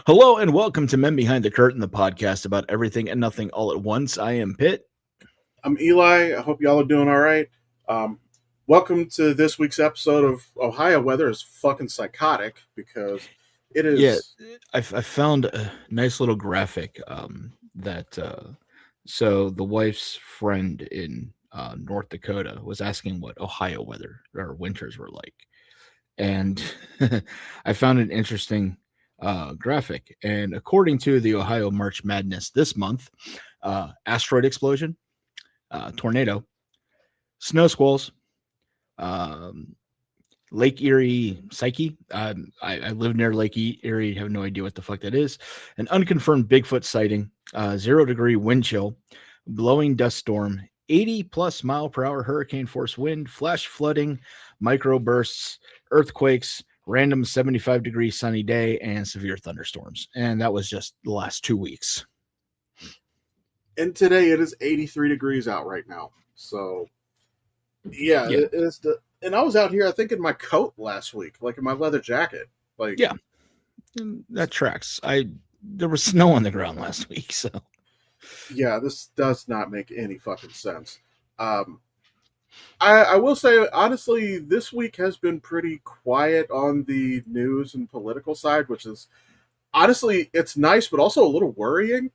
Hello and welcome to Men Behind the Curtain, the podcast about everything and nothing all at once. I am Pitt. I'm Eli. I hope y'all are doing all right. Um, Welcome to this week's episode of Ohio Weather is fucking psychotic because it Yeah, is. I found a nice little graphic so the wife's friend in North Dakota was asking what Ohio weather or winters were like. And I found an interesting graphic. And according to the Ohio March Madness this month, asteroid explosion, tornado, snow squalls, um, Lake Erie Psyche. I live near Lake Erie. Have no idea what the fuck that is. An unconfirmed Bigfoot sighting. 0 degree wind chill. Blowing dust storm. 80+ mile per hour hurricane force wind. Flash flooding. Microbursts. Earthquakes. Random 75-degree sunny day and severe thunderstorms. And that was just the last 2 weeks. And today it is 83 degrees out right now. So, yeah. It is and I was out here, I think, in my coat last week, like in my leather jacket. Like, yeah, that tracks. There was snow on the ground last week, so. Yeah, this does not make any fucking sense. I will say, honestly, this week has been pretty quiet on the news and political side, which is, honestly, it's nice, but also a little worrying.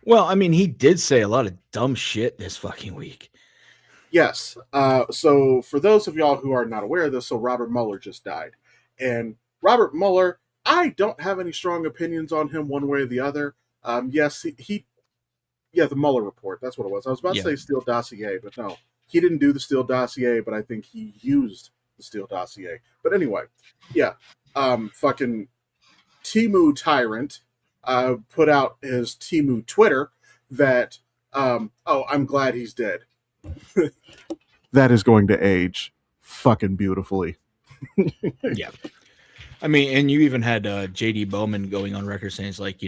Well, I mean, he did say a lot of dumb shit this fucking week. Yes. So for those of y'all who are not aware of this, so Robert Mueller just died. And Robert Mueller, I don't have any strong opinions on him one way or the other. Yes, the Mueller report, that's what it was. I was about to say Steele dossier, but no. He didn't do the Steele dossier, but I think he used the Steele dossier. But anyway, yeah. Fucking Timu Tyrant put out his Timu Twitter that, I'm glad he's dead. That is going to age fucking beautifully. Yeah. I mean, and you even had J.D. Bowman going on record saying, it's like,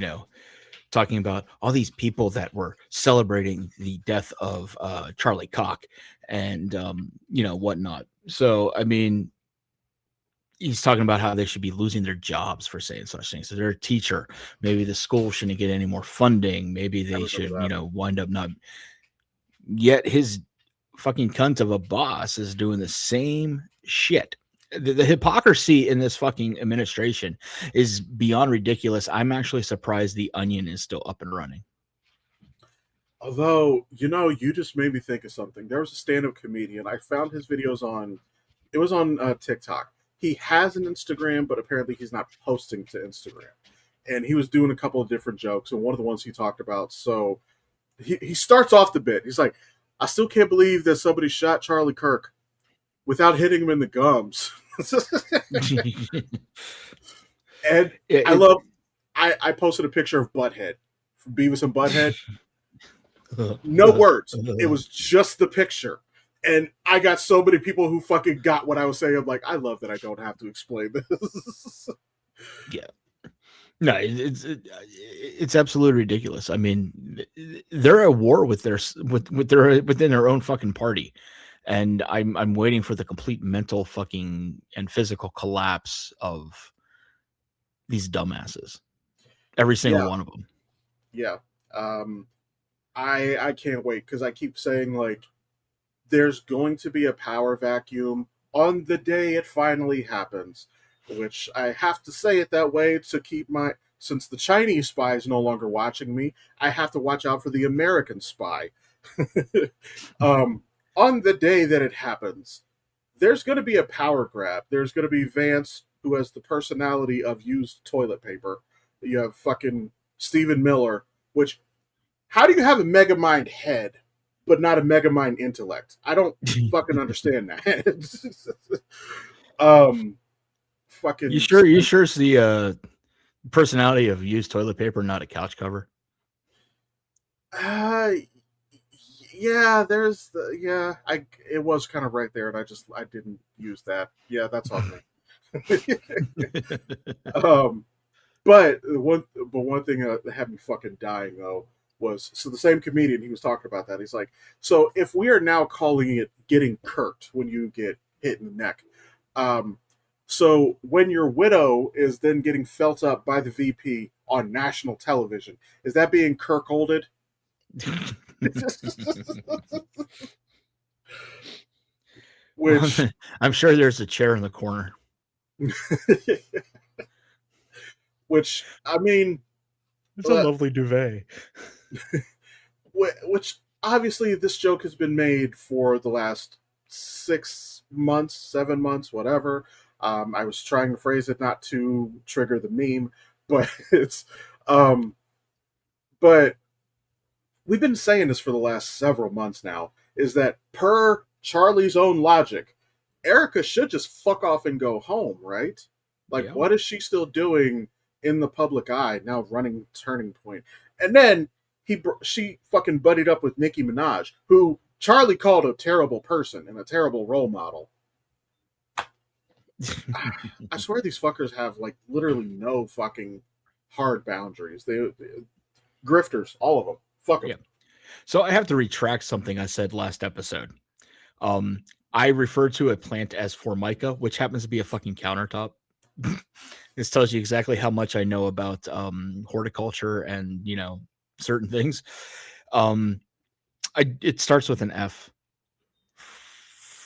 talking about all these people that were celebrating the death of Charlie Koch and, whatnot. So, I mean, he's talking about how they should be losing their jobs for saying such things. So they're a teacher. Maybe the school shouldn't get any more funding. Maybe they should, wind up not. Yet his fucking cunt of a boss is doing the same shit. The hypocrisy in this fucking administration is beyond ridiculous. I'm actually surprised the Onion is still up and running. Although, you just made me think of something. There was a stand-up comedian. I found his videos on TikTok. He has an Instagram, but apparently he's not posting to Instagram. And he was doing a couple of different jokes, and one of the ones he talked about, so he starts off the bit. He's like, I still can't believe that somebody shot Charlie Kirk without hitting him in the gums. And I posted a picture of Butthead from Beavis and Butthead. No words. It was just the picture. And I got so many people who fucking got what I was saying. I'm like, I love that I don't have to explain this. Yeah. No, it's absolutely ridiculous. I mean, they're at war within their own fucking party. And I'm waiting for the complete mental fucking and physical collapse of these dumbasses. Every single one of them. Yeah. I can't wait because I keep saying, like, there's going to be a power vacuum on the day it finally happens, which I have to say it that way to keep since the Chinese spy is no longer watching me, I have to watch out for the American spy. On the day that it happens, there's going to be a power grab. There's going to be Vance, who has the personality of used toilet paper. You have fucking Stephen Miller, which, how do you have a Megamind head, but not a Megamind intellect? I don't fucking understand that. Fucking. You sure it's the personality of used toilet paper, not a couch cover? Yeah, it was kind of right there, and I didn't use that. Yeah, that's on me. But one thing that had me fucking dying though was, so the same comedian, he was talking about that. He's like, so if we are now calling it getting kirked when you get hit in the neck, So when your widow is then getting felt up by the VP on national television, is that being Kirkholded? Well, Which, I'm sure there's a chair in the corner. which I mean, It's a uh, lovely duvet. which obviously this joke has been made for the last 6 months, 7 months, whatever. I was trying to phrase it not to trigger the meme, but it's, um, but we've been saying this for the last several months now. Is that per Charlie's own logic, Erica should just fuck off and go home, right? Like, Yeah. what is she still doing in the public eye now? Running Turning Point, and then she fucking buddied up with Nicki Minaj, who Charlie called a terrible person and a terrible role model. I swear these fuckers have like literally no fucking hard boundaries. They grifters, all of them. Fuck them. Yeah. So I have to retract something I said last episode. Um, I referred to a plant as Formica, which happens to be a fucking countertop. This tells you exactly how much I know about horticulture and certain things. Um, it starts with an F,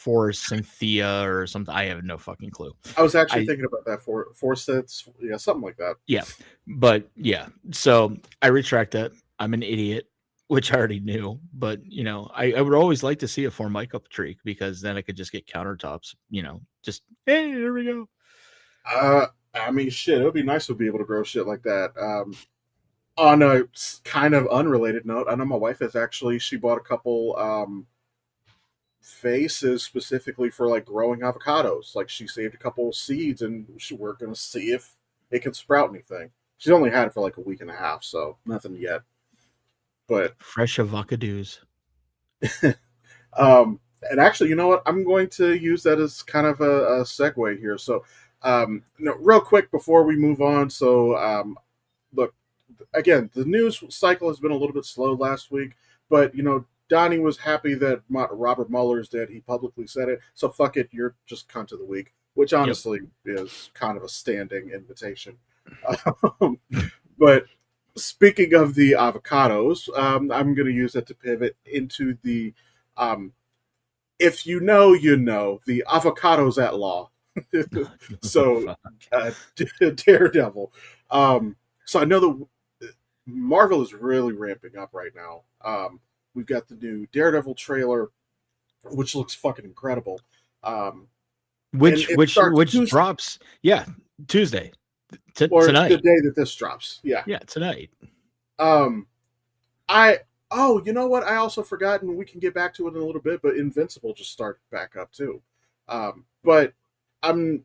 Forsythia or something. I have no fucking clue. I was actually I thinking about that for four sets, yeah, something like that. Yeah, but yeah. So I retract that. I'm an idiot, which I already knew. But I would always like to see a Formica tree because then I could just get countertops. Just hey, there we go. I mean, shit, it would be nice to be able to grow shit like that. On a kind of unrelated note, I know my wife has actually she bought a couple vases specifically for like growing avocados. Like she saved a couple seeds, and we're gonna see if it can sprout anything. She's only had it for like a week and a half, so nothing yet. But Fresh avocados. and actually, you know what? I'm going to use that as kind of a segue here. So, no, real quick before we move on. So, look, again, the news cycle has been a little bit slow last week, but Donnie was happy that Robert Mueller's dead. He publicly said it. So fuck it, you're just cunt of the week, which Yep. honestly is kind of a standing invitation. Um, but speaking of the avocados, I'm going to use that to pivot into the, um, if you know, you know, the avocados at law. So, Fuck. Daredevil. So I know the Marvel is really ramping up right now. We've got the new Daredevil trailer, which looks fucking incredible. And which it which starts which Tuesday, drops? Yeah, Tuesday or the tonight. day that this drops. Yeah. Yeah, tonight. Um, I oh, you know what? I also forgot, and we can get back to it in a little bit. But Invincible just started back up too. But I'm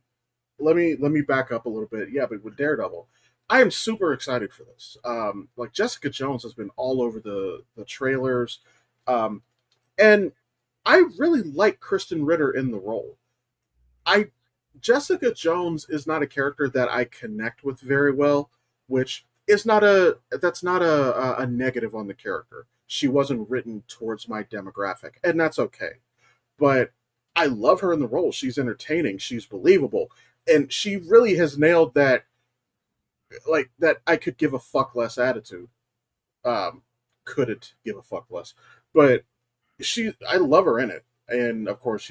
let me back up a little bit. Yeah, but with Daredevil, I am super excited for this. Like Jessica Jones has been all over the trailers, um, and I really like Kristen Ritter in the role. I Jessica Jones is not a character that I connect with very well, which is not a that's not a negative on the character. She wasn't written towards my demographic, and that's okay. But I love her in the role. She's entertaining, she's believable, and she really has nailed that, like that I could give a fuck less attitude. Um, couldn't give a fuck less, but I love her in it, and of course,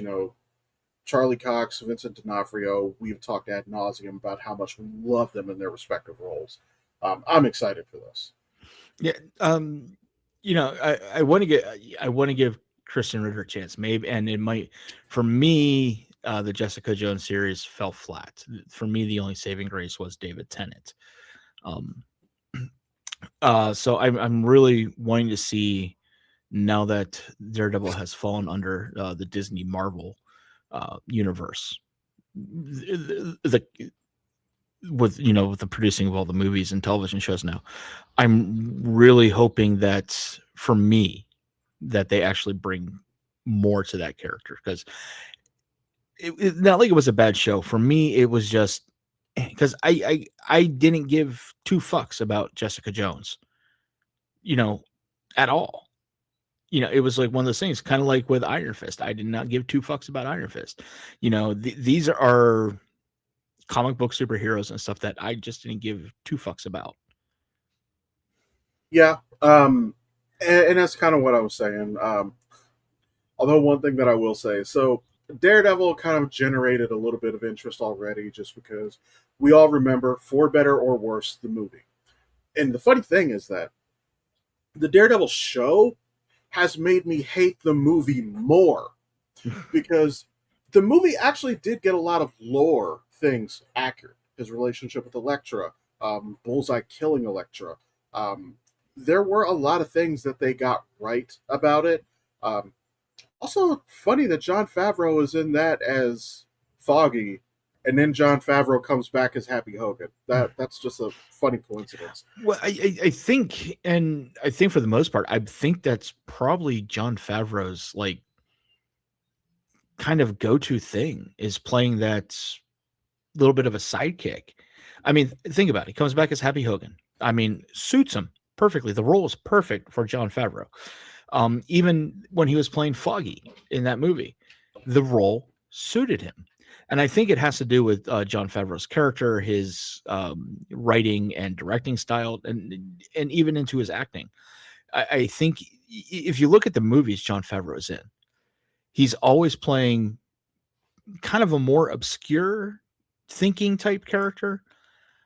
Charlie Cox, Vincent D'Onofrio. We've talked ad nauseum about how much we love them in their respective roles. I'm excited for this. Yeah. I want to get I want to give Kristen Ritter a chance, maybe, and it might for me. The Jessica Jones series fell flat. For me, the only saving grace was David Tennant. Um, so I'm really wanting to see now that Daredevil has fallen under the Disney Marvel universe. The with with the producing of all the movies and television shows now, I'm really hoping that for me that they actually bring more to that character because not like it was a bad show for me. It was just because I didn't give two fucks about Jessica Jones, you know, at all. It was like one of those things, kind of like with Iron Fist. I did not give two fucks about Iron Fist. These are. comic book superheroes and stuff that I just didn't give two fucks about. Yeah, and that's kind of what I was saying. Although one thing that I will say, so Daredevil kind of generated a little bit of interest already, just because we all remember, for better or worse, the movie. And the funny thing is that the Daredevil show has made me hate the movie more, because the movie actually did get a lot of lore things accurate. His relationship with Elektra, Bullseye killing Elektra. Um, there were a lot of things that they got right about it. Um, Also, funny that John Favreau is in that as Foggy, and then John Favreau comes back as Happy Hogan. That's just a funny coincidence. Well, I think, and I think for the most part, I think that's probably John Favreau's like kind of go-to thing is playing that little bit of a sidekick. I mean, think about it. He comes back as Happy Hogan. I mean, suits him perfectly. The role is perfect for John Favreau. Even when he was playing Foggy in that movie, the role suited him. And I think it has to do with John Favreau's character, his writing and directing style, and even into his acting. I think if you look at the movies John Favreau's in, he's always playing kind of a more obscure thinking type character,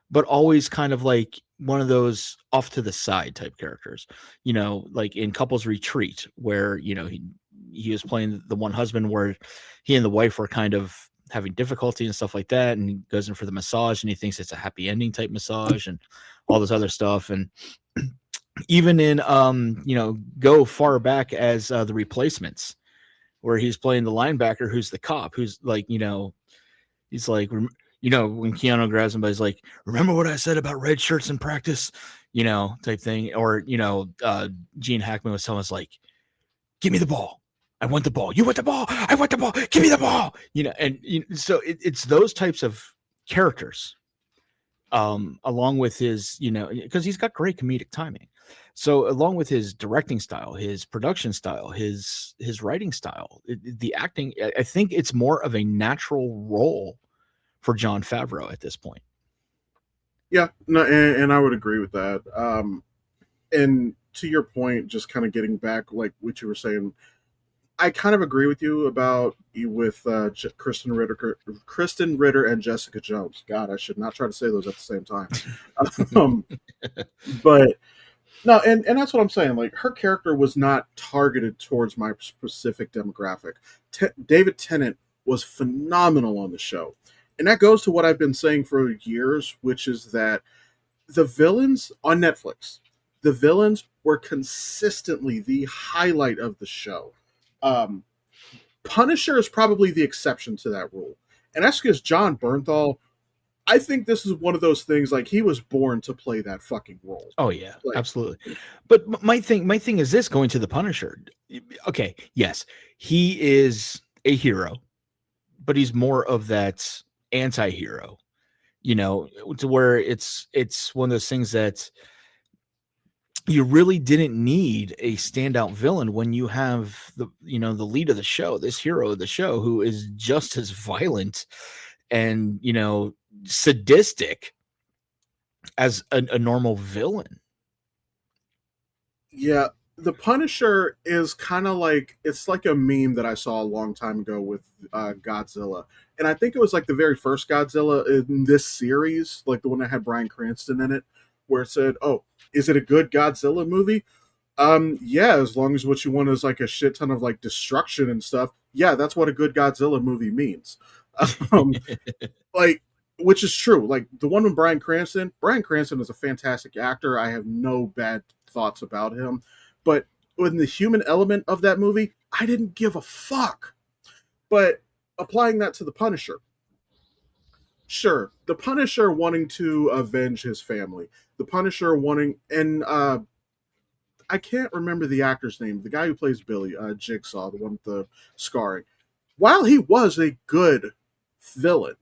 but always kind of like one of those off to the side type characters, like in Couples Retreat, where, he was playing the one husband where he and the wife were kind of having difficulty and stuff like that. And he goes in for the massage and he thinks it's a happy ending type massage and all this other stuff. And even in, go far back as The Replacements, where he's playing the linebacker who's the cop, who's like, he's like, when Keanu grabs him, but he's like, remember what I said about red shirts in practice, type thing. Or, Gene Hackman was telling us, like, give me the ball. I want the ball. You want the ball. I want the ball. Give me the ball. And so it's those types of characters, along with his, because he's got great comedic timing. So along with his directing style, his production style, his writing style, the acting, I think it's more of a natural role for John Favreau at this point. Yeah, no, and I would agree with that. And to your point, just kind of getting back, like what you were saying, I kind of agree with you about you with Kristen Ritter, and Jessica Jones. God, I should not try to say those at the same time. um, but no, and that's what I'm saying. Like, her character was not targeted towards my specific demographic. David Tennant was phenomenal on the show, and that goes to what I've been saying for years, which is that the villains on Netflix, the villains were consistently the highlight of the show. Um, Punisher is probably the exception to that rule, and that's because John Bernthal. I think this is one of those things, like, he was born to play that fucking role. Oh yeah, Like, absolutely. But my thing is this: going to the Punisher. Okay, yes, he is a hero, but he's more of that anti-hero. To where it's one of those things that you really didn't need a standout villain when you have the lead of the show, this hero of the show, who is just as violent and sadistic as a normal villain. yeah, the Punisher is kind of like, it's like a meme that I saw a long time ago with Godzilla, and I think it was like the very first Godzilla in this series, like the one that had Bryan Cranston in it, where it said, "Oh, is it a good Godzilla movie?" Yeah, as long as what you want is like a shit ton of like destruction and stuff. Yeah, that's what a good Godzilla movie means. Um, like, which is true. Like, the one with Bryan Cranston is a fantastic actor. I have no bad thoughts about him. But with the human element of that movie, I didn't give a fuck. But applying that to the Punisher, sure, the Punisher wanting to avenge his family, the Punisher wanting, and I can't remember the actor's name, the guy who plays Billy, Jigsaw, the one with the scarring. While he was a good villain,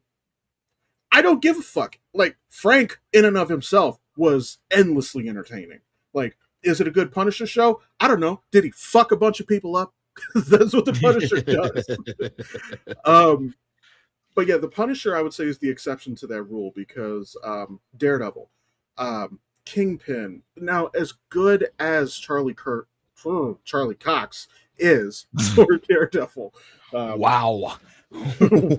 I don't give a fuck. Like, Frank, in and of himself, was endlessly entertaining. Like, is it a good Punisher show? I don't know. Did he fuck a bunch of people up? That's what the Punisher does. Um, but yeah, the Punisher I would say is the exception to that rule because Daredevil, Kingpin. Now, as good as Charlie Cox is for Daredevil, um, Wow. whoa,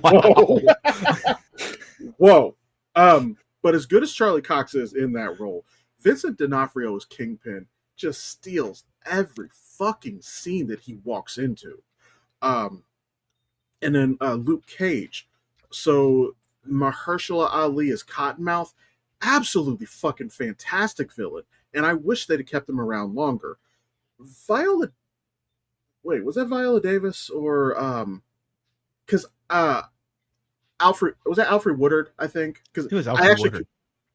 Wow. whoa. But as good as Charlie Cox is in that role, Vincent D'Onofrio as Kingpin just steals every fucking scene that he walks into. Um, and then Luke Cage. So Mahershala Ali as Cottonmouth, absolutely fucking fantastic villain, and I wish they'd have kept him around longer. Viola, wait, was that Viola Davis or because Alfred was that Alfred Woodard? I think because It was I Alfred actually Woodard.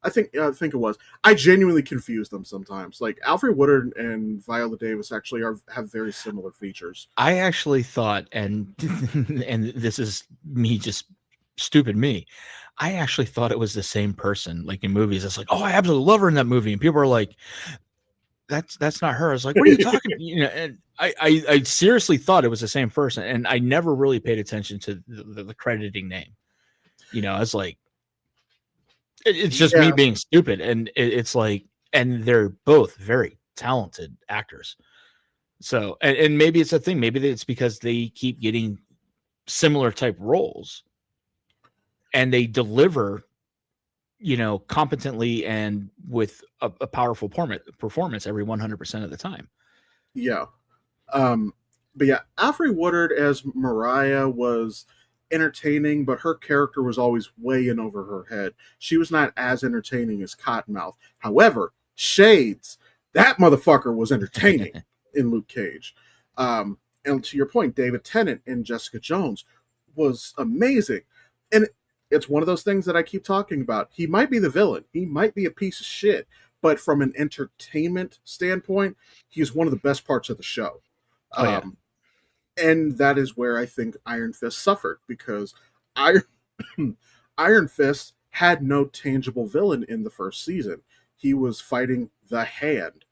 I think it was. I genuinely confuse them sometimes. Like Alfred Woodard and Viola Davis actually have very similar features. I actually thought, and and this is me just stupid me. I actually thought it was the same person. Like in movies, it's like, oh, I absolutely love her in that movie, and people are like, that's not her. I was like, what are you talking? You know, and I seriously thought it was the same person, and I never really paid attention to the crediting name. You know, I was like, it's just me Yeah, being stupid, and it's like, and they're both very talented actors. So, and maybe it's a thing. Maybe it's because they keep getting similar type roles and they deliver, you know, competently and with a powerful performance every 100% of the time. yeah. Um, but yeah, Alfre Woodard as Mariah was entertaining, but her character was always way in over her head. She was not as entertaining as Cottonmouth. However, Shades, that motherfucker was entertaining in Luke Cage. And to your point, David Tennant in Jessica Jones was amazing. And it's one of those things that I keep talking about. He might be the villain, he might be a piece of shit, but from an entertainment standpoint, he's one of the best parts of the show. Oh yeah. Um, and that is where I think Iron Fist suffered because Iron Iron Fist had no tangible villain in the first season. He was fighting the Hand,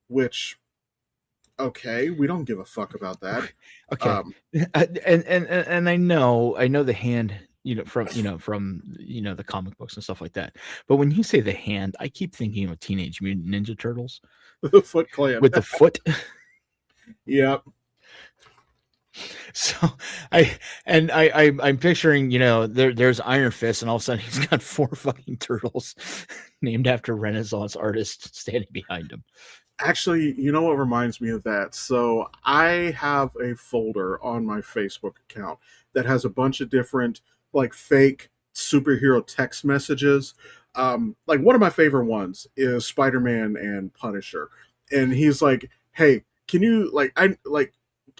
which okay, we don't give a fuck about that. Okay. Um, And I know the Hand, from the comic books and stuff like that. But when you say the Hand, I keep thinking of Teenage Mutant Ninja Turtles the Foot Clan. with the foot. Yep. So I'm picturing, there's Iron Fist, and all of a sudden he's got four fucking turtles named after Renaissance artists standing behind him. Actually, you know what reminds me of that? So I have a folder on my Facebook account that has a bunch of different like fake superhero text messages. Like one of my favorite ones is Spider-Man and Punisher, and he's like, "Hey, can you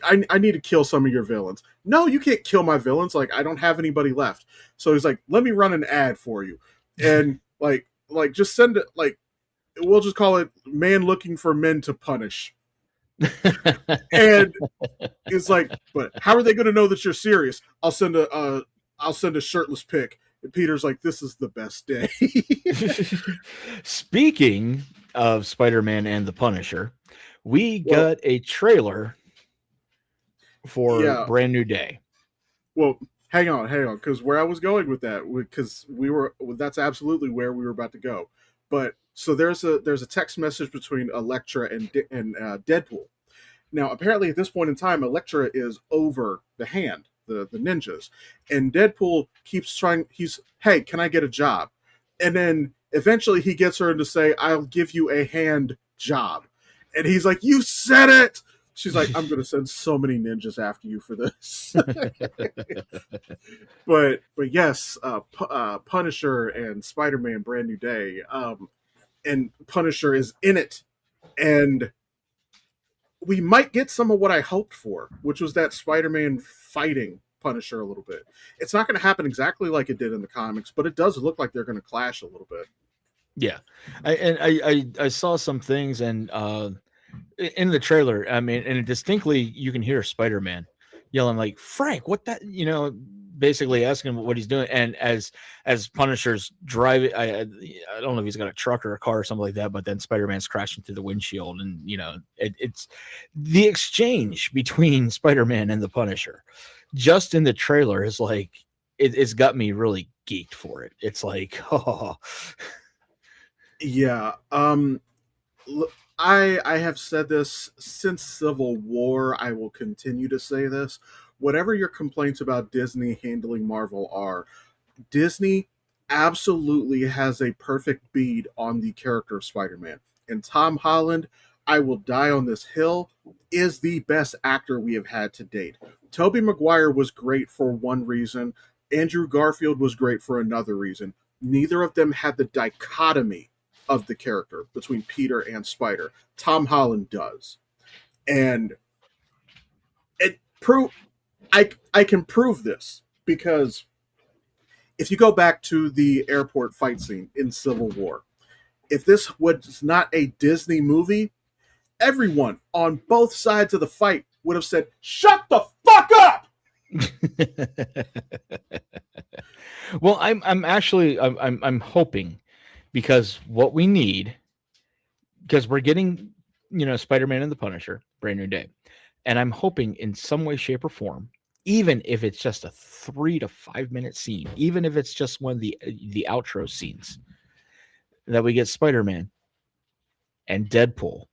I need to kill some of your villains." No, you can't kill my villains. Like I don't have anybody left. So he's like, "Let me run an ad for you," and just send it like we'll just call it "Man looking for men to punish." And it's like, but how are they going to know that you're serious? I'll send a shirtless pic. And Peter's like, this is the best day. Speaking of Spider-Man and the Punisher, we Well, got a trailer for yeah. Brand New Day. Well, hang on, because where I was going with that, because that's absolutely where we were about to go. But so there's a text message between Elektra and Deadpool. Now, apparently, at this point in time, Elektra is over the Hand, the ninjas, and Deadpool keeps trying. Hey, can I get a job? And then eventually, he gets her to say, "I'll give you a hand job," and he's like, "You said it." She's like, "I'm going to send so many ninjas after you for this." But yes, Punisher and Spider-Man: Brand New Day, and Punisher is in it, and we might get some of what I hoped for, which was that Spider-Man fighting Punisher a little bit. It's not going to happen exactly like it did in the comics, but it does look like they're going to clash a little bit. Yeah, I saw some things, and in the trailer, I mean, and distinctly you can hear Spider-Man yelling like, "Frank, what that?" Basically asking him what he's doing. And as Punisher's driving, I don't know if he's got a truck or a car or something like that, but then Spider-Man's crashing through the windshield, and it's the exchange between Spider-Man and the Punisher just in the trailer is like it's got me really geeked for it. It's like, oh, Yeah. I have said this since Civil War. I will continue to say this. Whatever your complaints about Disney handling Marvel are, Disney absolutely has a perfect bead on the character of Spider-Man. And Tom Holland, I will die on this hill, is the best actor we have had to date. Tobey Maguire was great for one reason. Andrew Garfield was great for another reason. Neither of them had the dichotomy of the character between Peter and Spider. Tom Holland does. And it prove I can prove this because if you go back to the airport fight scene in Civil War, if this was not a Disney movie, everyone on both sides of the fight would have said, "Shut the fuck up!" well, I'm actually I'm hoping because what we need because we're getting Spider-Man and the Punisher, brand new day, and I'm hoping in some way, shape, or form, even if it's just a 3 to 5 minute scene, even if it's just one of the outro scenes, that we get Spider-Man and Deadpool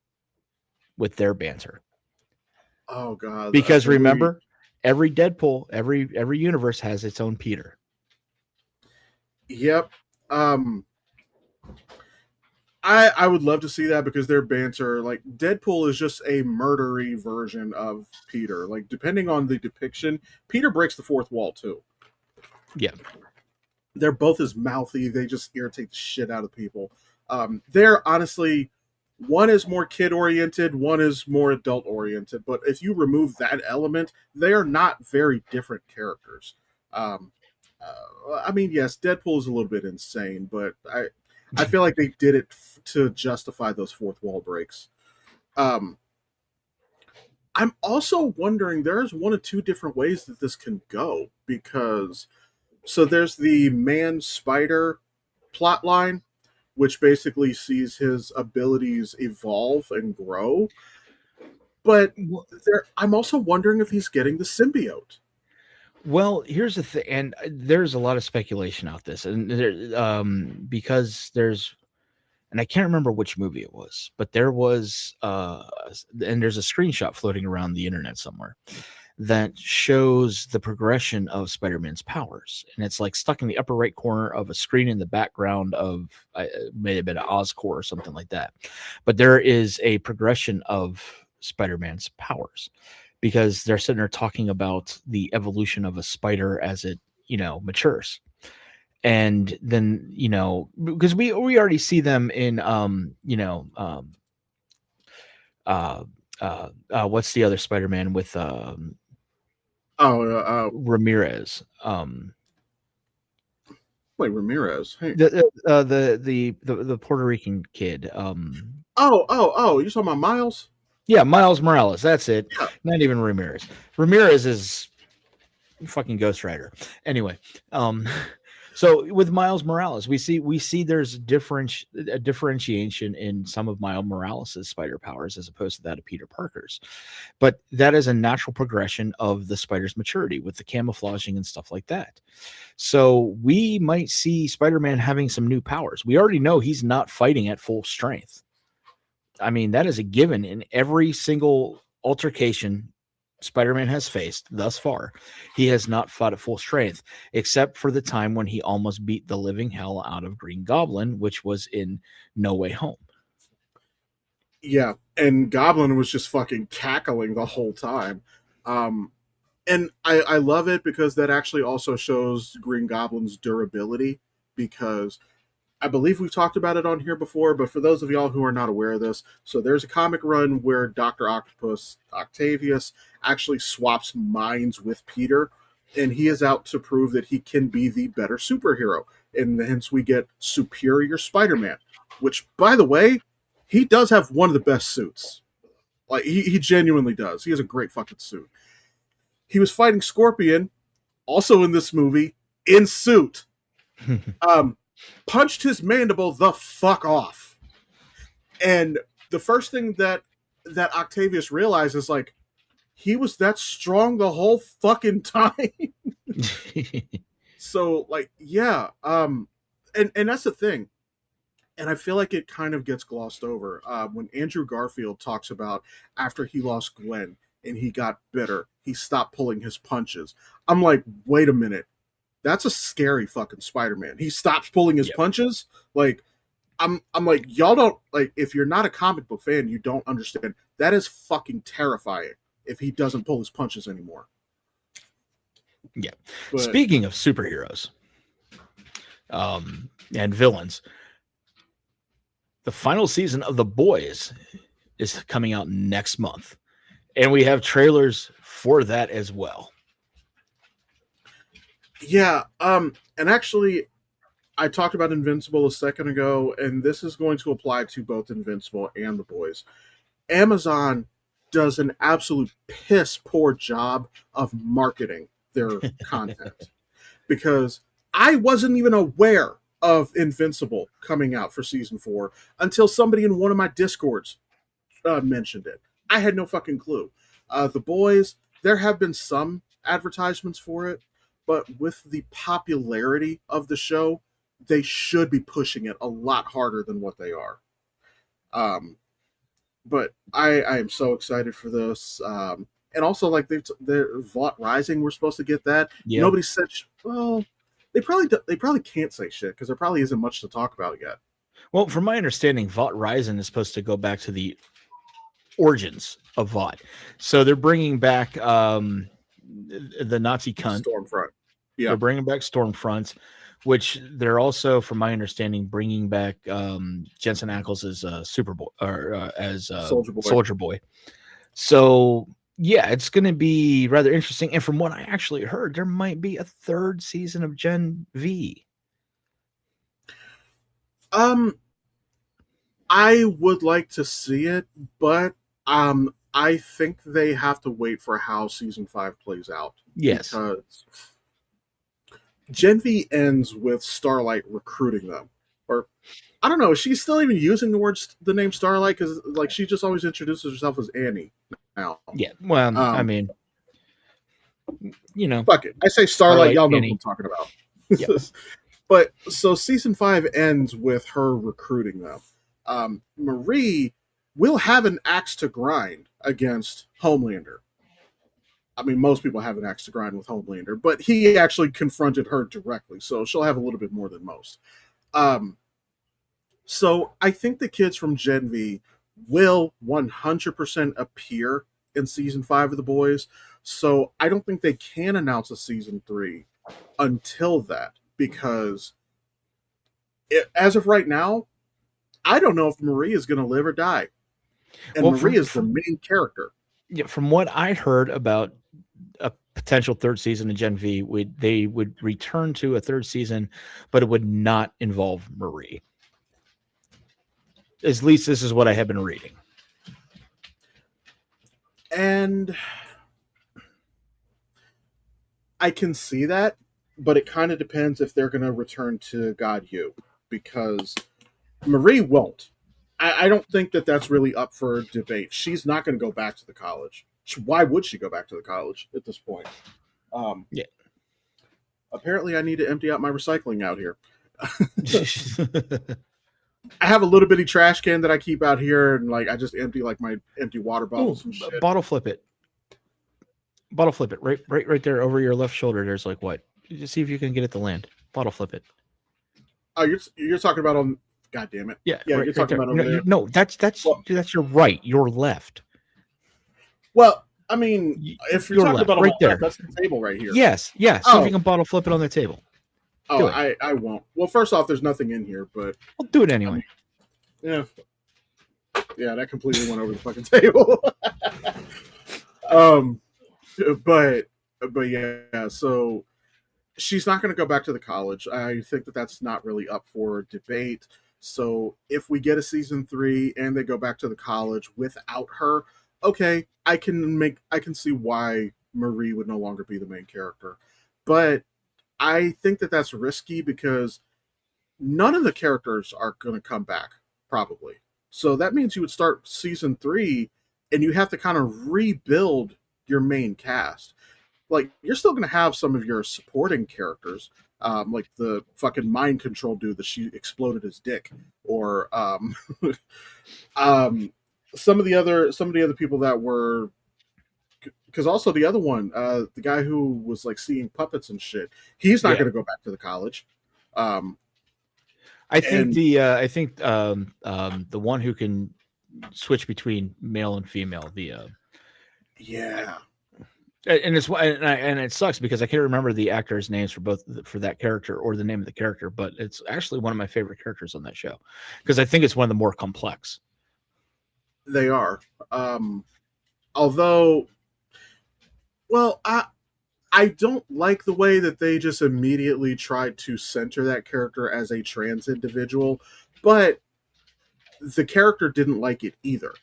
with their banter. Oh god, Because the movie. remember, every Deadpool, every universe has its own Peter. Yep. Um, I would love to see that because their banter, like Deadpool, is just a murdery version of Peter. Like depending on the depiction, Peter breaks the fourth wall too. Yeah. They're both as mouthy. They just irritate the shit out of people. They're honestly, one is more kid oriented, one is more adult oriented. But if you remove that element, they are not very different characters. Um, I mean, yes, Deadpool is a little bit insane, but I feel like they did it to justify those fourth wall breaks. Um, I'm also wondering there's one of two different ways that this can go because so there's the man spider plot line, which basically sees his abilities evolve and grow. But I'm also wondering if he's getting the symbiote. Well, here's the thing, and there's a lot of speculation out this, and because and I can't remember which movie it was, but there was, and there's a screenshot floating around the internet somewhere that shows the progression of Spider-Man's powers, and it's like stuck in the upper right corner of a screen in the background of may have been an Oscorp or something like that. But there is a progression of Spider-Man's powers because they're sitting there talking about the evolution of a spider as it matures, and then because we already see them in uh what's the other Spider-Man with Oh, Ramirez, wait, Ramirez. Hey. the Puerto Rican kid, Oh, you're talking about Miles? yeah, Miles Morales, that's it. Yeah. Not even Ramirez is fucking Ghost Rider. Anyway, um so with Miles Morales, we see there's a differentiation in some of Miles Morales' spider powers as opposed to that of Peter Parker's. But that is a natural progression of the spider's maturity with the camouflaging and stuff like that. So we might see Spider-Man having some new powers. We already know he's not fighting at full strength. I mean, that is a given in every single altercation Spider-Man has faced thus far. He has not fought at full strength, except for the time when he almost beat the living hell out of Green Goblin, which was in No Way Home. Yeah, and Goblin was just fucking cackling the whole time. Um, and I love it because that actually also shows Green Goblin's durability because I believe we've talked about it on here before, but for those of y'all who are not aware of this, so there's a comic run where Dr. Octopus Octavius actually swaps minds with Peter, and he is out to prove that he can be the better superhero. And hence we get Superior Spider Man, which, by the way, he does have one of the best suits. Like, he genuinely does. He has a great fucking suit. He was fighting Scorpion, also in this movie, in suit. Um, Punched his mandible the fuck off. And the first thing that Octavius realizes, like, he was that strong the whole fucking time. So like yeah, and that's the thing, and I feel like it kind of gets glossed over when Andrew Garfield talks about after he lost Gwen and he got bitter, he stopped pulling his punches. I'm like, wait a minute, that's a scary fucking Spider-Man. He stops pulling his Yep. punches. Like I'm like, y'all don't like, if you're not a comic book fan, you don't understand. That is fucking terrifying if he doesn't pull his punches anymore. Yeah. But Speaking of superheroes and villains, the final season of The Boys is coming out next month, and we have trailers for that as well. yeah, and actually I talked about Invincible a second ago, and this is going to apply to both Invincible and The Boys. Amazon does an absolute piss poor job of marketing their content because I wasn't even aware of Invincible coming out for season 4 until somebody in one of my discords mentioned it. I had no fucking clue. The Boys, there have been some advertisements for it, but with the popularity of the show, they should be pushing it a lot harder than what they are. Um, but I am so excited for this. And also, like they're Vought Rising, we're supposed to get that. Yep. Nobody said, well, they probably can't say shit because there probably isn't much to talk about yet. Well, from my understanding, Vought Rising is supposed to go back to the origins of Vought. So they're bringing back the Nazi cunt. Stormfront, They're yeah, bringing back Stormfront, which they're also, from my understanding, bringing back Jensen Ackles as Superboy or as Soldier Boy. Soldier Boy. So yeah, it's going to be rather interesting. And from what I actually heard, there might be a third season of Gen V. Um, I would like to see it, but I think they have to wait for how season 5 plays out Yes. because Gen V ends with Starlight recruiting them. Or I don't know, is she still even using the name Starlight? Because like she just always introduces herself as Annie now. Yeah. Well, I Um, mean, you know, fuck it, I say Starlight. Starlight, Y'all know who I'm Annie. talking Yep. about. But so season 5 ends with her recruiting them. Marie will have an axe to grind against Homelander. I mean, most people have an axe to grind with Homelander, but he actually confronted her directly, so she'll have a little bit more than most. Um, so I think the kids from Gen V will 100% appear in season 5 of The Boys. So I don't think they can announce a season 3 until that because as of right now, I don't know if Marie is going to live or die. And Well, Marie is the main character. yeah, from what I heard about a potential third season of Gen V, they would return to a third season, but it would not involve Marie. At least this is what I have been reading. And I can see that, but it kind of depends if they're going to return to God You, because Marie won't. I don't think that that's really up for debate. She's not going to go back to the college. Why would she go back to the college at this point? Um, Yeah. Apparently, I need to empty out my recycling out here. I have a little bitty trash can that I keep out here, and like I just empty like my empty water bottles and shit. Bottle flip it. Bottle flip it right there over your left shoulder. There's like what? Just see if you can get it to land. Bottle flip it. Oh, you're talking about on. God damn it! Yeah, Yeah, right, you're right talking there. about over there. No, Well, that's your right. Your left. well, I mean, if you're Your talking left, about on right the there. left, that's the table right here. Yes, yes. See if you Oh, can bottle flip it on the table. oh, Do it. I won't. Well, first off, there's nothing in here, but I'll do it anyway. yeah, yeah, that completely went over the fucking table. um, but yeah, so she's not going to go back to the college. I think that that's not really up for debate. So if we get a season 3 and they go back to the college without her, okay, I can see why Marie would no longer be the main character. But I think that that's risky because none of the characters are going to come back probably. So that means you would start season 3 and you have to kind of rebuild your main cast. Like you're still going to have some of your supporting characters, like the fucking mind control dude that she exploded his dick, or um, some of the other people that were, because also the other one, the guy who was like seeing puppets and shit, he's not Yeah. going to go back to the college. Um, I and the uh, I think the one who can switch between male and female, I, yeah, and and it sucks because I can't remember the actors' names for both for that character or the name of the character, but it's actually one of my favorite characters on that show because I think it's one of the more complex. they are. Um, Although, well, I don't like the way that they just immediately tried to center that character as a trans individual, but the character didn't like it either.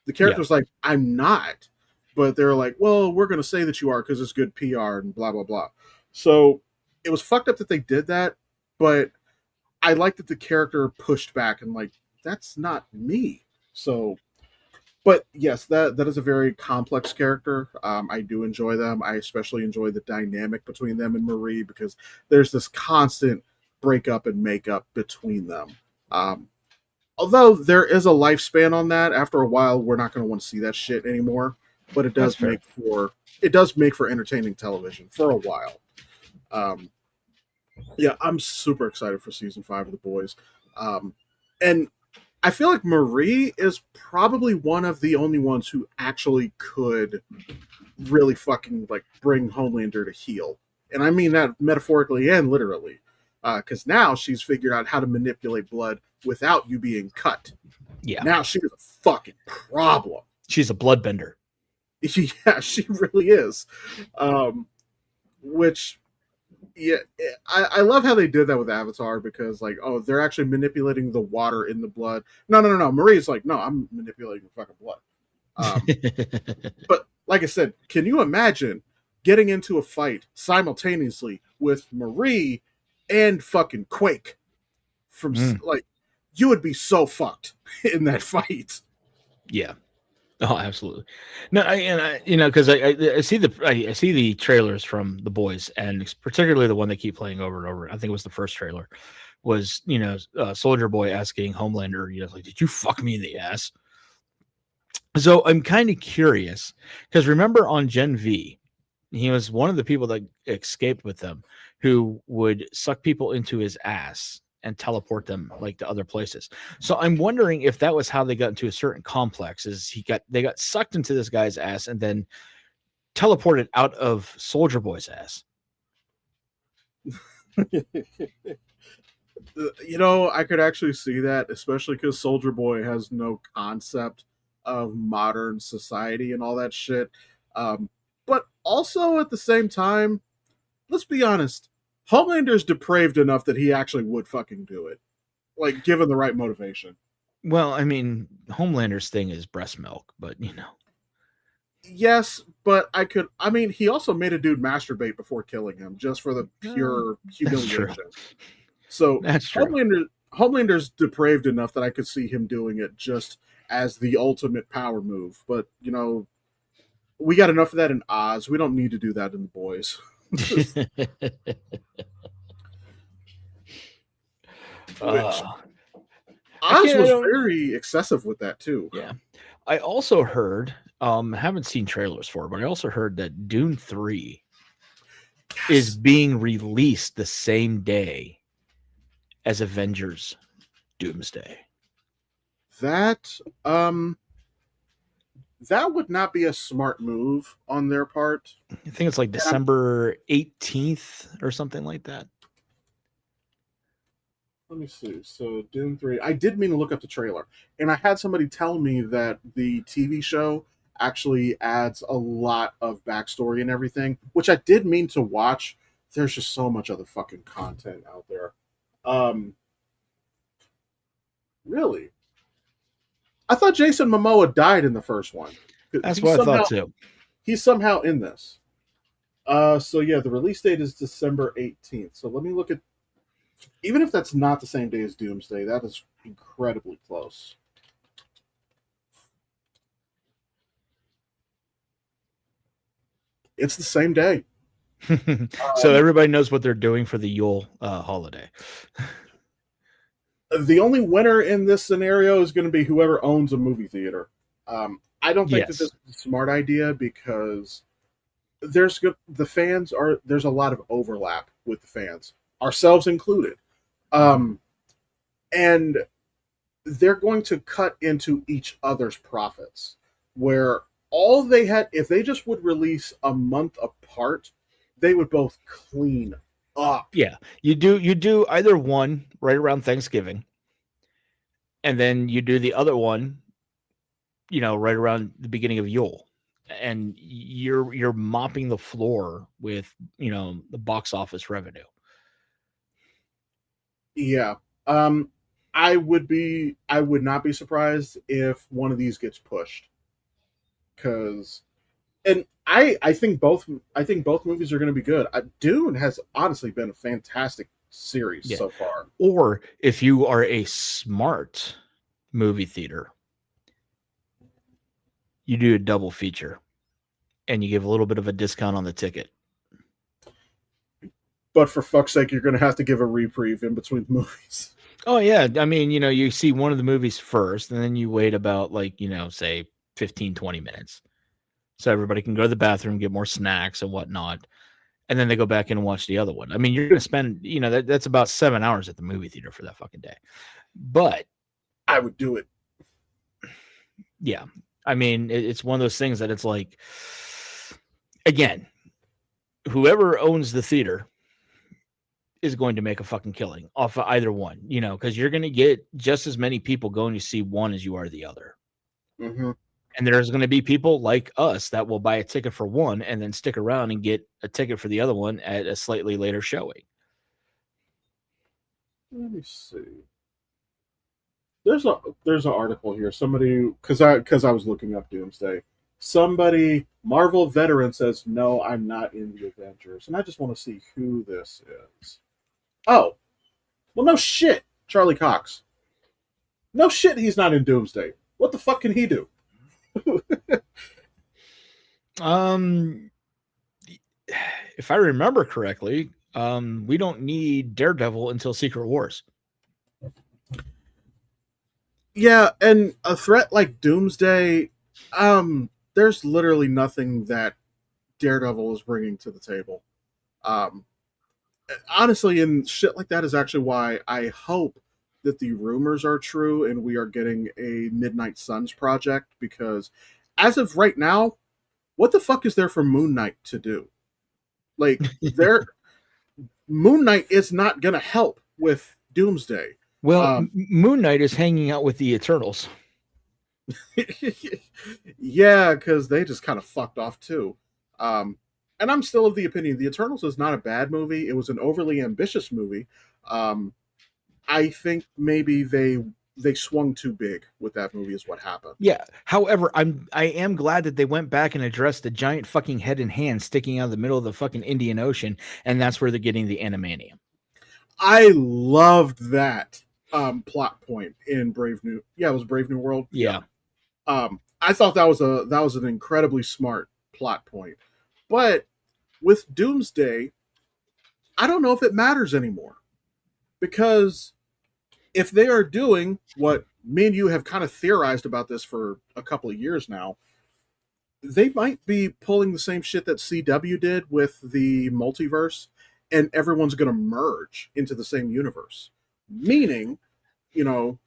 The Yeah, character's like, I'm not. But they're like, well, we're going to say that you are because it's good PR and blah, blah, blah. So it was fucked up that they did that, but I like that the character pushed back and, like, that's not me. So, but yes, that is a very complex character. I do enjoy them. I especially enjoy the dynamic between them and Marie because there's this constant breakup and makeup between them. Um, Although there is a lifespan on that, after a while we're not going to want to see that shit anymore. But that's fair. it does make for entertaining television for a while. Um, yeah, I'm super excited for season 5 of The Boys, and I feel like Marie is probably one of the only ones who actually could really fucking like bring Homelander to heel, and I mean that metaphorically and literally, because now she's figured out how to manipulate blood without you being cut. Yeah, Now she is a fucking problem. she's a bloodbender. Yeah, she really is. Um, which, yeah, I love how they did that with Avatar because, like, oh, they're actually manipulating the water in the blood. No, no, no, no. Marie's like, no, I'm manipulating the fucking blood. Um, but like I said, can you imagine getting into a fight simultaneously with Marie and fucking Quake from Mm, like you would be so fucked in that fight. yeah. Oh, absolutely. No, because I see I see the trailers from the boys, and particularly the one they keep playing over and over. I think it was the first trailer was Soldier Boy asking Homelander, like, did you fuck me in the ass? So I'm kind of curious because remember on Gen V, he was one of the people that escaped with them, who would suck people into his ass and teleport them like to other places. So I'm wondering if that was how they got into a certain complex. Is they got sucked into this guy's ass and then teleported out of Soldier Boy's ass. I could actually see that, especially because Soldier Boy has no concept of modern society and all that shit. Um, but also at the same time, let's be honest, Homelander's depraved enough that he actually would fucking do it, like given the right motivation. Well, I mean, Homelander's thing is breast milk, but Yes, but I mean, he also made a dude masturbate before killing him just for the pure that's true. humiliation. So That's true. Homelander's depraved enough that I could see him doing it just as the ultimate power move. But we got enough of that in Oz. We don't need to do that in the boys. Which uh, I Oz can't. I was don't. very excessive with that too. Yeah. I also heard, haven't seen trailers for it, but I also heard that Dune 3 is Yes, being released the same day as Avengers Doomsday. that that would not be a smart move on their part. I think it's like And I'm December 18th or something like that. Let me see. So Dune 3. I did mean to look up the trailer, and I had somebody tell me that the TV show actually adds a lot of backstory and everything, which I did mean to watch. There's just so much other fucking content out there. Um, really? I thought Jason Momoa died in the first one. That's He's what I thought somehow too. he's somehow in this. So yeah, the release date is December 18th. So let me look at, even if that's not the same day as Doomsday, that is incredibly close. It's the same day. So Um, everybody knows what they're doing for the Yule holiday. the only winner in this scenario is going to be whoever owns a movie theater. I don't think that this Yes. is a smart idea because there's a lot of overlap with the fans, ourselves included, um, and they're going to cut into each other's profits. Where all they had, if they just would release a month apart, they would both clean up. Yeah. You do either one right around Thanksgiving, and then you do the other one, right around the beginning of Yule. And you're mopping the floor with, the box office revenue. Yeah. I would not be surprised if one of these gets pushed because, and I think both movies are going to be good. Dune has honestly been a fantastic series Yeah. so far. Or if you are a smart movie theater, you do a double feature and you give a little bit of a discount on the ticket. But for fuck's sake, you're going to have to give a reprieve in between movies. Oh yeah, I mean, you see one of the movies first and then you wait about like, say 15, 20 minutes. So everybody can go to the bathroom, get more snacks and whatnot, and then they go back in and watch the other one. I mean, you're going to spend, that's about 7 hours at the movie theater for that fucking day. But I would do it. yeah, I mean, it's one of those things that it's like, again, whoever owns the theater is going to make a fucking killing off of either one, because you're going to get just as many people going to see one as you are the other. Mm-hmm. And there's going to be people like us that will buy a ticket for one and then stick around and get a ticket for the other one at a slightly later showing. Let me see. There's a there's an article here. Somebody because I was looking up Doomsday. Somebody Marvel veteran says no, I'm not in the Avengers, and I just want to see who this is. Oh, well, no shit, Charlie Cox. No shit, he's not in Doomsday. What the fuck can he do? Um, if I remember correctly, we don't need Daredevil until Secret Wars. Yeah, and a threat like Doomsday, there's literally nothing that Daredevil is bringing to the table. Um, honestly, and shit like that is actually why I hope that the rumors are true and we are getting a Midnight Suns project because as of right now, what the fuck is there for Moon Knight to do? Like, there, Moon Knight is not gonna help with Doomsday. Well, Um, Moon Knight is hanging out with the Eternals. yeah, because they just kind of fucked off too. Um, and I'm still of the opinion the Eternals is not a bad movie. It was an overly ambitious movie. Um, I think maybe they swung too big with that movie is what happened. Yeah. However, I am glad that they went back and addressed the giant fucking head and hand sticking out of the middle of the fucking Indian Ocean, and that's where they're getting the animanium. I loved that plot point in Brave New it was Brave New World. Yeah. Yeah. I thought that was an incredibly smart plot point. But with Doomsday, I don't know if it matters anymore. Because if they are doing what me and you have kind of theorized about this for a couple of years now, they might be pulling the same shit that CW did with the multiverse, and everyone's going to merge into the same universe. Meaning, you know,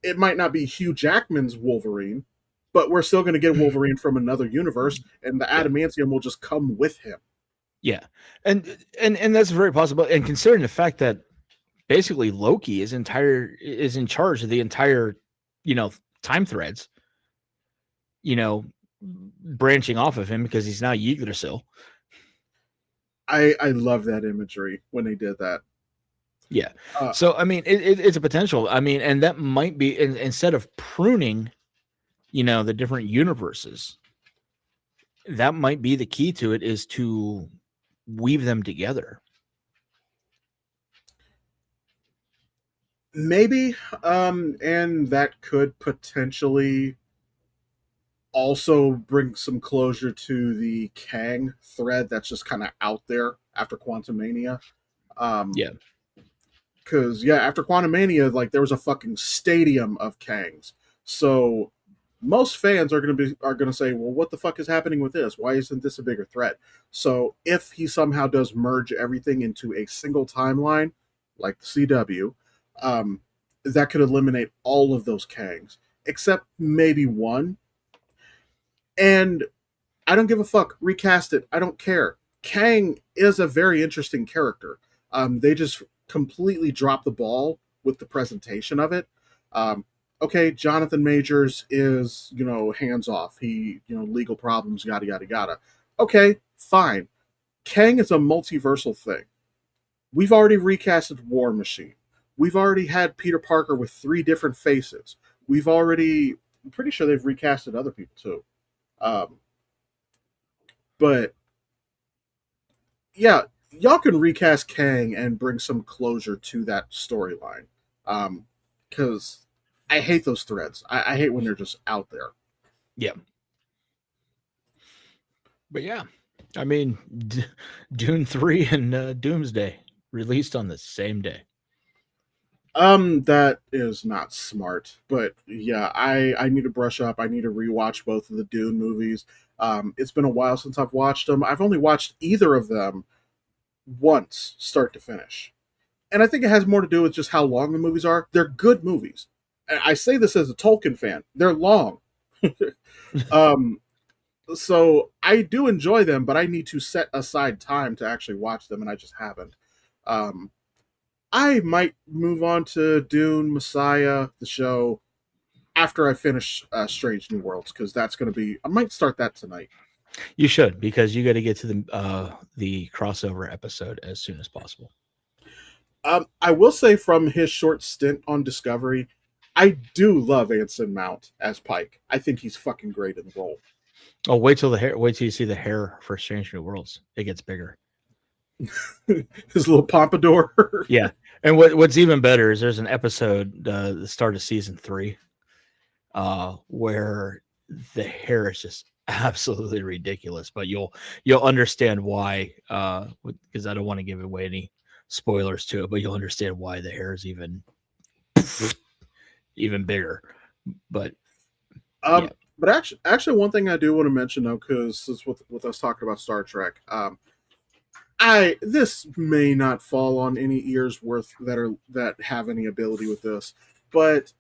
it might not be Hugh Jackman's Wolverine, but we're still going to get Wolverine from another universe, and the Yeah. adamantium will just come with him. Yeah. And that's very possible. And considering the fact that basically Loki is in charge of the entire, you know, time threads, you know, branching off of him because he's now Yggdrasil. I love that imagery when they did that. Yeah. Uh, So I mean, it's a potential. I mean, and that might be instead of pruning, the different universes, that might be the key to it is to weave them together. maybe, and that could potentially also bring some closure to the Kang thread that's just kind of out there after Quantumania. Um, Yeah. because yeah, after Quantumania, like there was a fucking stadium of Kangs. So most fans are gonna say, well, what the fuck is happening with this? Why isn't this a bigger threat? So if he somehow does merge everything into a single timeline, like the CW, um, that could eliminate all of those Kangs, except maybe one. And I don't give a fuck. Recast it. I don't care. Kang is a very interesting character. They just completely dropped the ball with the presentation of it. Okay, Jonathan Majors is, hands off. He, legal problems, yada, yada, yada. Okay, fine. Kang is a multiversal thing. We've already recasted War Machine. We've already had Peter Parker with three different faces. I'm pretty sure they've recasted other people too. Um, but yeah, y'all can recast Kang and bring some closure to that storyline. Because I hate those threads. I hate when they're just out there. Yeah. But yeah, I mean, Dune 3 and Doomsday released on the same day. That is not smart. But yeah, I need to brush up. I need to rewatch both of the Dune movies. It's been a while since I've watched them. I've only watched either of them once, start to finish. And I think it has more to do with just how long the movies are. They're good movies. I say this as a Tolkien fan. They're long. um, so I do enjoy them, but I need to set aside time to actually watch them, and I just haven't. Um, I might move on to Dune, Messiah, the show, after I finish Strange New Worlds, because that's going to be. I might start that tonight. You should, because you got to get to the crossover episode as soon as possible. I will say from his short stint on Discovery, I do love Anson Mount as Pike. I think he's fucking great in the role. Oh, wait till the hair! Wait till you see the hair for Strange New Worlds. It gets bigger. His little pompadour. Yeah, and what's even better is there's an episode, the start of season 3, where the hair is just absolutely ridiculous. But you'll understand why, because I don't want to give away any spoilers to it, but you'll understand why the hair is even bigger. But yeah, But actually, one thing I do want to mention though, because it's with us talking about Star Trek. I this may not fall on any ears worth that have any ability with this, but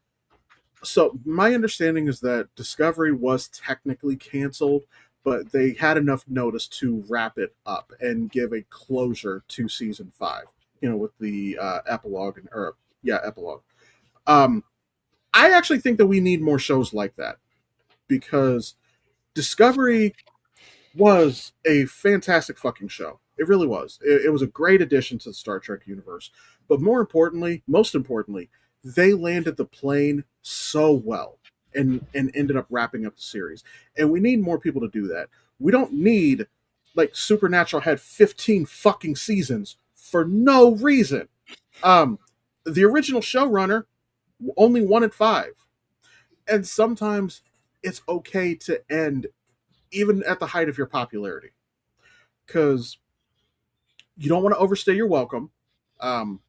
so my understanding is that Discovery was technically canceled, but they had enough notice to wrap it up and give a closure to season 5. With the epilogue or yeah, epilogue. Um, I actually think that we need more shows like that because Discovery was a fantastic fucking show. It really was. It was a great addition to the Star Trek universe. But most importantly, they landed the plane so well and ended up wrapping up the series. And we need more people to do that. We don't need like Supernatural had 15 fucking seasons for no reason. Um the original showrunner only wanted 5. And sometimes it's okay to end even at the height of your popularity because you don't want to overstay your welcome. Um,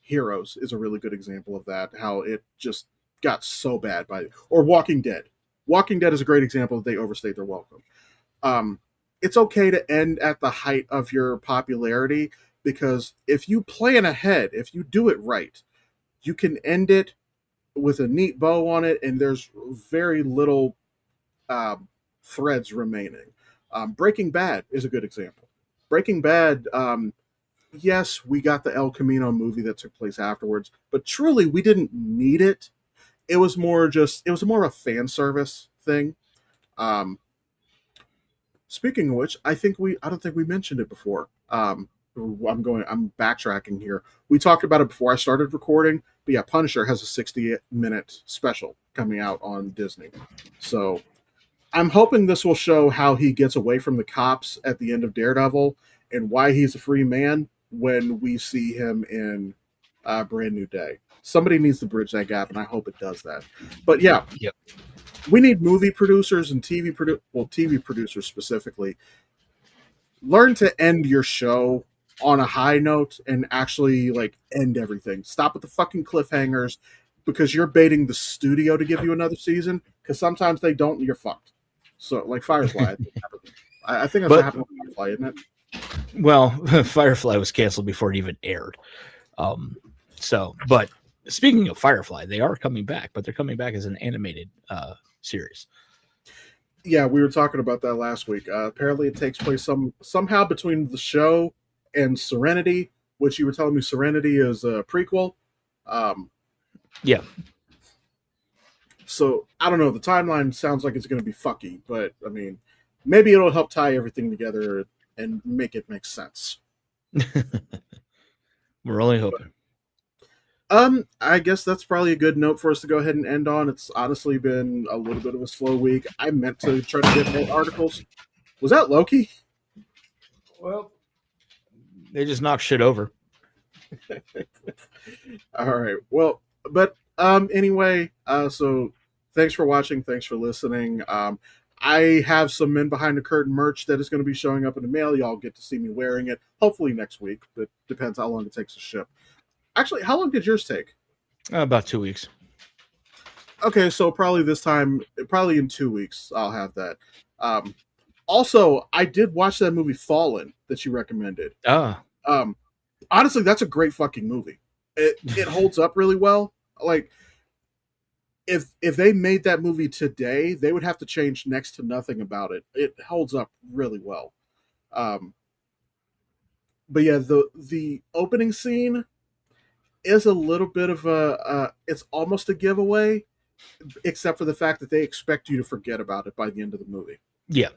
Heroes is a really good example of that. How it just got so bad or Walking Dead. Walking Dead is a great example that they overstayed their welcome. Um, it's okay to end at the height of your popularity because if you plan ahead, if you do it right, you can end it with a neat bow on it, and there's very little um, threads remaining. Breaking Bad is a good example. Breaking Bad, yes, we got the El Camino movie that took place afterwards, but truly we didn't need it. It was more a fan service thing. Um, Speaking of which, I don't think we mentioned it before. I'm backtracking here. We talked about it before I started recording, but yeah, Punisher has a 60-minute special coming out on Disney. So I'm hoping this will show how he gets away from the cops at the end of Daredevil and why he's a free man when we see him in Brand New Day. Somebody needs to bridge that gap, and I hope it does that. But yeah, yep. we need movie producers and TV producers specifically, learn to end your show on a high note and actually like end everything. Stop with the fucking cliffhangers because you're baiting the studio to give you another season. Because sometimes they don't, and you're fucked. So like Firefly, I think that's what But happened with Firefly, isn't it? well, Firefly was canceled before it even aired. Um, but speaking of Firefly, they are coming back, but they're coming back as an animated series. Yeah, we were talking about that last week. Apparently, it takes place somehow between the show and Serenity, which you were telling me Serenity is a prequel. Um, Yeah, so I don't know. The timeline sounds like it's going to be fucky, but I mean, maybe it'll help tie everything together and make it make sense. we're only hoping. I guess that's probably a good note for us to go ahead and end on. It's honestly been a little bit of a slow week. I meant to try to get more articles. Was that Loki? Well, they just knock shit over. All right. Well, but anyway, so thanks for watching, thanks for listening. I have some Men Behind the Curtain merch that is going to be showing up in the mail. Y'all get to see me wearing it, hopefully next week. But depends how long it takes to ship. Actually, how long did yours take? About 2 weeks. Okay, so probably this time, probably in 2 weeks, I'll have that. Um, Also, I did watch that movie Fallen that you recommended. Ah, Um, Honestly, that's a great fucking movie. It holds up really well. Like if they made that movie today, they would have to change next to nothing about it. It holds up really well. Um, but yeah, the opening scene is a little bit of it's almost a giveaway, except for the fact that they expect you to forget about it by the end of the movie. yeah.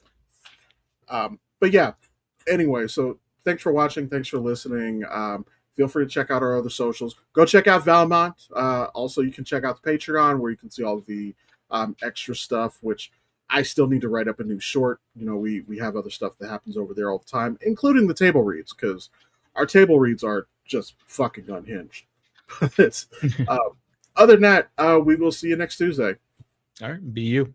But yeah, anyway, so thanks for watching. Thanks for listening. Feel free to check out our other socials. Go check out Valmont. Also, you can check out the Patreon where you can see all of the extra stuff, which I still need to write up a new short. You know, we have other stuff that happens over there all the time, including the table reads, because our table reads are just fucking unhinged. It's, uh, other than that, we will see you next Tuesday. All right. Be you.